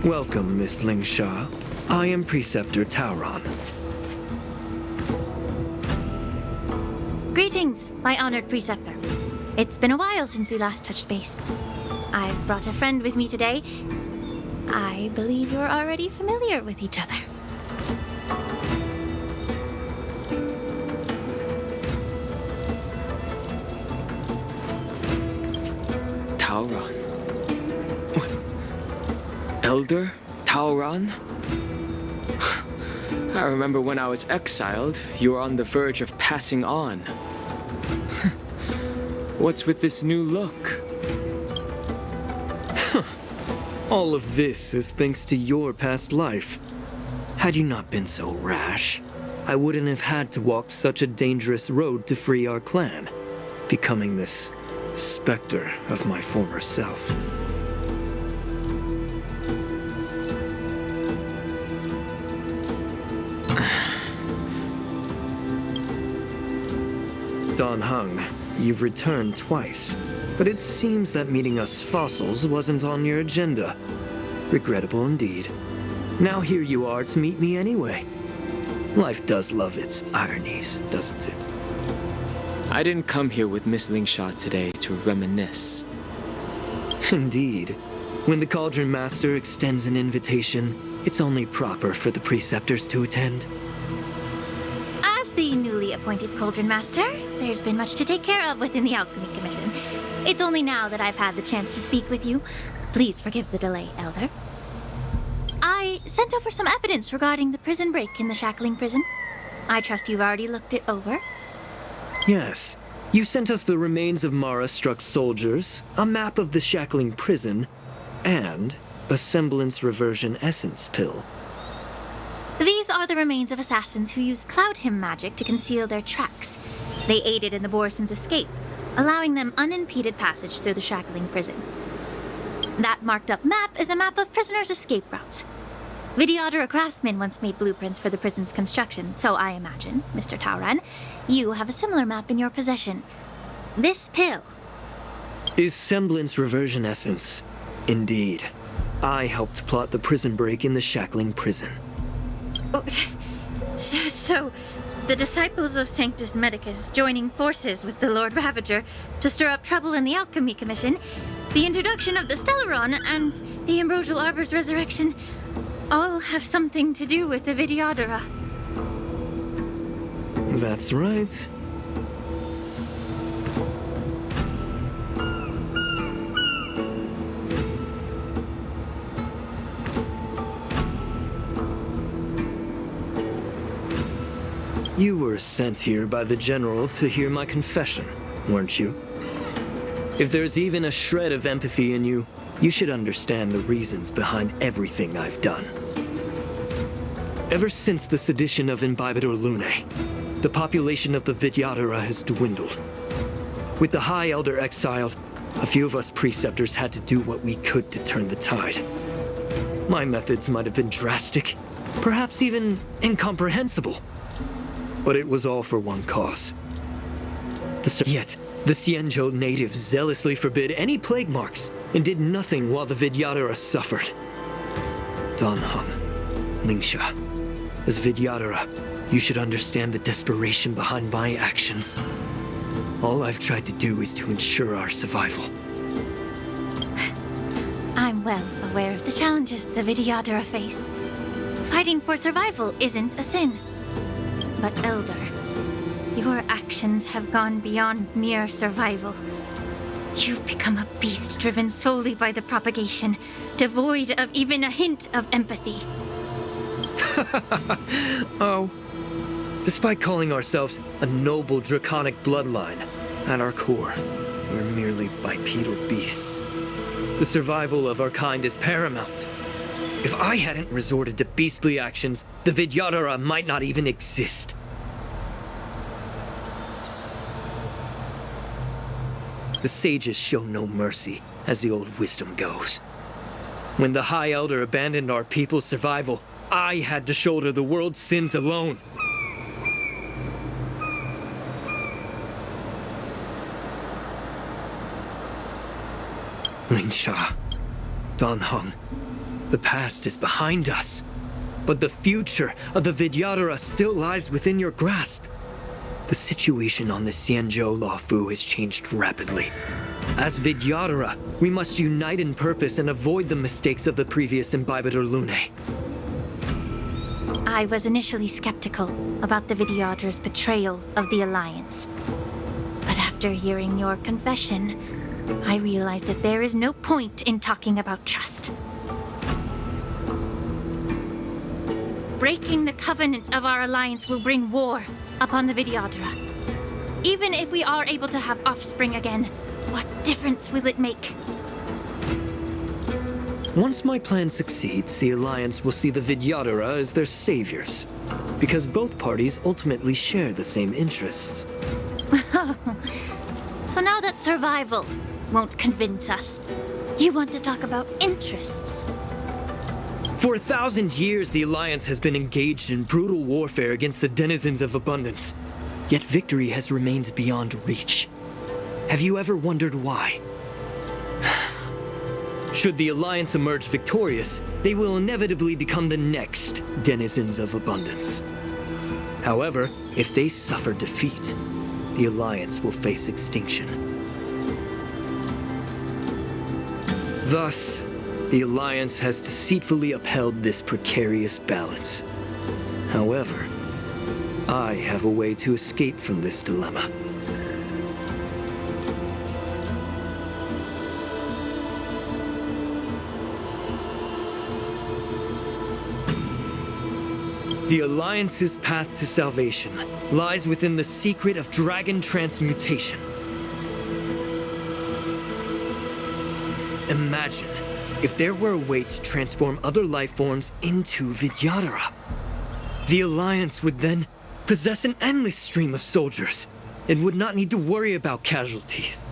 Welcome, Miss Lingsha. I am Preceptor Tauron. Greetings, my honored Preceptor. It's been a while since we last touched base. I've brought a friend with me today. I believe you're already familiar with each other. Tauron? Elder Tauron? I remember when I was exiled, you were on the verge of passing on. What's with this new look? All of this is thanks to your past life. Had you not been so rash, I wouldn't have had to walk such a dangerous road to free our clan, becoming this specter of my former self. Dan Heng, you've returned twice, but it seems that meeting us fossils wasn't on your agenda. Regrettable indeed. Now here you are to meet me anyway. Life does love its ironies, doesn't it? I didn't come here with Miss Lingsha today to reminisce. Indeed. When the Cauldron Master extends an invitation, it's only proper for the Preceptors to attend. As the newly appointed Cauldron Master, there's been much to take care of within the Alchemy Commission. It's only now that I've had the chance to speak with you. Please forgive the delay, Elder. I sent over some evidence regarding the prison break in the Shackling Prison. I trust you've already looked it over. Yes. You sent us the remains of Mara-struck soldiers, a map of the Shackling Prison, and a semblance reversion essence pill. These are the remains of assassins who used Cloud Hymn magic to conceal their tracks. They aided in the Borisons' escape, allowing them unimpeded passage through the Shackling Prison. That marked-up map is a map of prisoners' escape routes. Vidyadhara craftsmen once made blueprints for the prison's construction, so I imagine, Mr. Tauron, you have a similar map in your possession. This pill. Is semblance reversion essence. Indeed. I helped plot the prison break in the Shackling Prison. Oh, so, the disciples of Sanctus Medicus joining forces with the Lord Ravager to stir up trouble in the Alchemy Commission, the introduction of the Stellaron, and the Ambrosial Arbor's resurrection all have something to do with the Vidyadhara. That's right. You were sent here by the General to hear my confession, weren't you? If there's even a shred of empathy in you, you should understand the reasons behind everything I've done. Ever since the sedition of Imbibitor Lunae, the population of the Vidyadhara has dwindled. With the High Elder exiled, a few of us Preceptors had to do what we could to turn the tide. My methods might have been drastic, perhaps even incomprehensible. But it was all for one cause. Yet, the Xianzhou natives zealously forbid any plague marks and did nothing while the Vidyadhara suffered. Dan Heng, Lingsha, as Vidyadhara, you should understand the desperation behind my actions. All I've tried to do is to ensure our survival. I'm well aware of the challenges the Vidyadhara face. Fighting for survival isn't a sin. But Elder, your actions have gone beyond mere survival. You've become a beast driven solely by the propagation, devoid of even a hint of empathy. Oh. Despite calling ourselves a noble draconic bloodline, at our core, we're merely bipedal beasts. The survival of our kind is paramount. If I hadn't resorted to beastly actions, the Vidyadhara might not even exist. The sages show no mercy, as the old wisdom goes. When the High Elder abandoned our people's survival, I had to shoulder the world's sins alone. Lingsha, Dan Heng, The past is behind us, but the future of the Vidyadhara still lies within your grasp. The situation on the Xianzhou Luofu has changed rapidly. As Vidyadhara, we must unite in purpose and avoid the mistakes of the previous Imbibitor Lunae. I was initially skeptical about the Vidyadhara's betrayal of the Alliance. But after hearing your confession, I realized that there is no point in talking about trust. Breaking the covenant of our alliance will bring war upon the Vidyadhara. Even if we are able to have offspring again, what difference will it make? Once my plan succeeds, the Alliance will see the Vidyadhara as their saviors, because both parties ultimately share the same interests. So now that survival won't convince us, you want to talk about interests? For 1,000 years, the Alliance has been engaged in brutal warfare against the denizens of abundance, yet victory has remained beyond reach. Have you ever wondered why? Should the Alliance emerge victorious, they will inevitably become the next denizens of abundance. However, if they suffer defeat, the Alliance will face extinction. Thus, the Alliance has deceitfully upheld this precarious balance. However, I have a way to escape from this dilemma. The Alliance's path to salvation lies within the secret of dragon transmutation. Imagine if there were a way to transform other life forms into Vidyadhara. The Alliance would then possess an endless stream of soldiers and would not need to worry about casualties.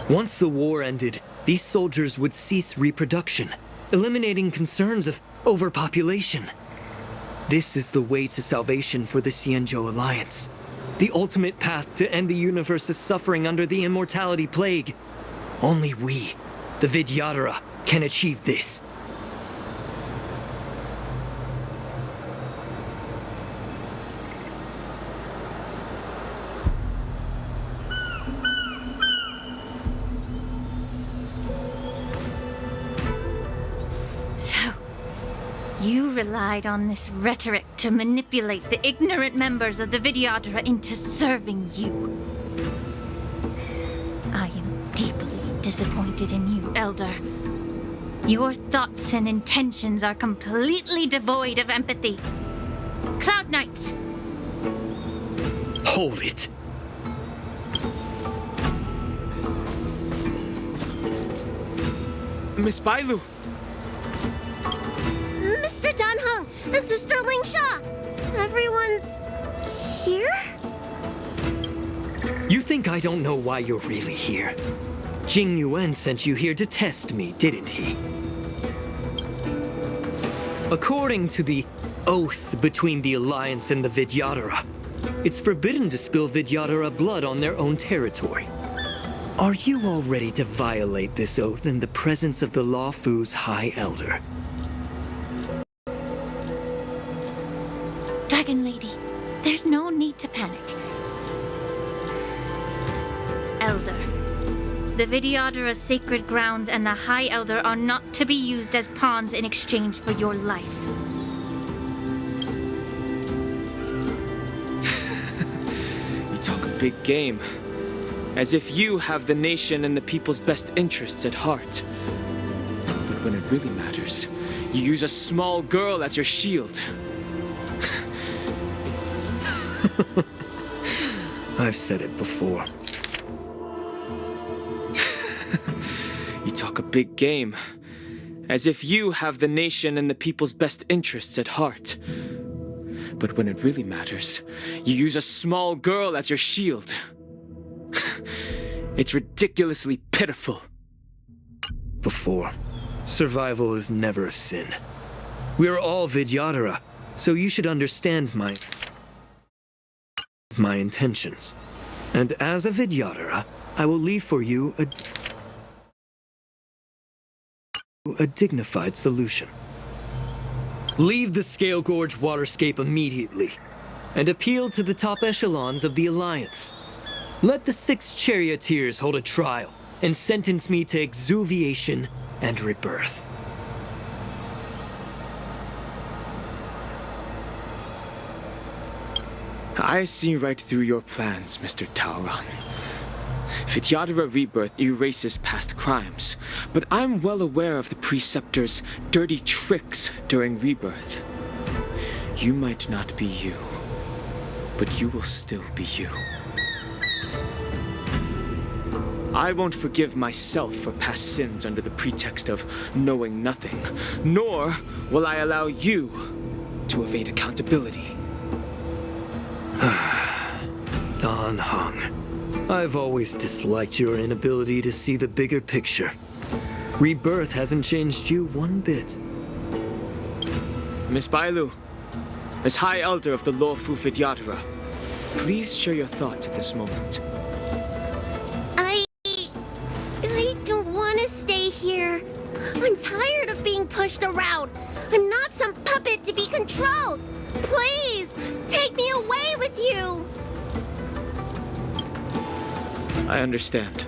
Once the war ended, these soldiers would cease reproduction, eliminating concerns of overpopulation. This is the way to salvation for the Xianzhou Alliance. The ultimate path to end the universe's suffering under the immortality plague. Only we, the Vidyadhara, can achieve this. So, you relied on this rhetoric to manipulate the ignorant members of the Vidyadhara into serving you. I am deeply disappointed in you, Elder. Your thoughts and intentions are completely devoid of empathy. Cloud Knights! Hold it. Miss Bailu! Mr. Danheng and Sister Ling Sha! Everyone's here? You think I don't know why you're really here? Jing Yuan sent you here to test me, didn't he? According to the oath between the Alliance and the Vidyadhara, it's forbidden to spill Vidyadhara blood on their own territory. Are you all ready to violate this oath in the presence of the Luofu's High Elder? Dragon Lady, there's no need to panic. Elder, the Vidyadhara's sacred grounds and the High Elder are not to be used as pawns in exchange for your life. You talk a big game. As if you have the nation and the people's best interests at heart. But when it really matters, you use a small girl as your shield. I've said it before. You talk a big game. As if you have the nation and the people's best interests at heart. But when it really matters, you use a small girl as your shield. It's ridiculously pitiful. Before, survival is never a sin. We are all Vidyadhara, so you should understand my intentions. And as a Vidyadhara, I will leave for you a a dignified solution. Leave the Scale Gorge waterscape immediately, and appeal to the top echelons of the Alliance. Let the 6 charioteers hold a trial, and sentence me to exuviation and rebirth. I see right through your plans, Mr. Tauron. Vidyadhara Rebirth erases past crimes, but I'm well aware of the Preceptor's dirty tricks during Rebirth. You might not be you, but you will still be you. I won't forgive myself for past sins under the pretext of knowing nothing, nor will I allow you to evade accountability. Dan Heng, I've always disliked your inability to see the bigger picture. Rebirth hasn't changed you one bit. Miss Bailu, as High Elder of the Lawfu Vidyadhara, please share your thoughts at this moment. I don't want to stay here. I'm tired of being pushed around. I'm not some puppet to be controlled. Please, take me away with you. I understand.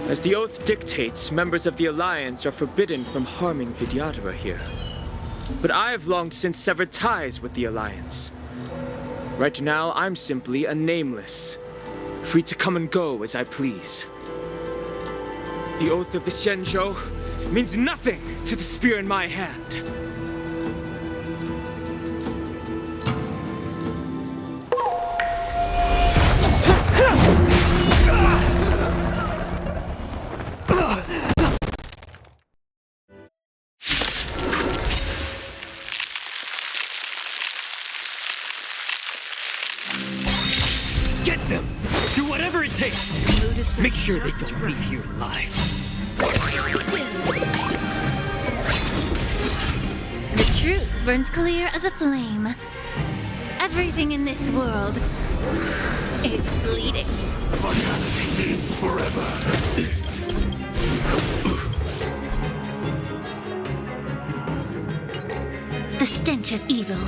As the oath dictates, members of the Alliance are forbidden from harming Vidyadhara here. But I've long since severed ties with the Alliance. Right now, I'm simply a nameless, free to come and go as I please. The oath of the Xianzhou means nothing to the spear in my hand. Get them! Do whatever it takes! Make sure they don't leave here alive. The truth burns clear as a flame. Everything in this world is bleeding. Mortality means forever. The stench of evil.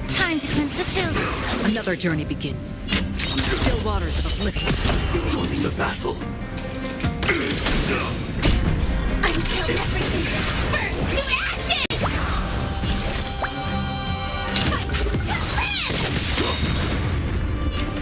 Time to cleanse the filth. Another journey begins. The still waters of oblivion. Joining the battle. Until everything burns to ash!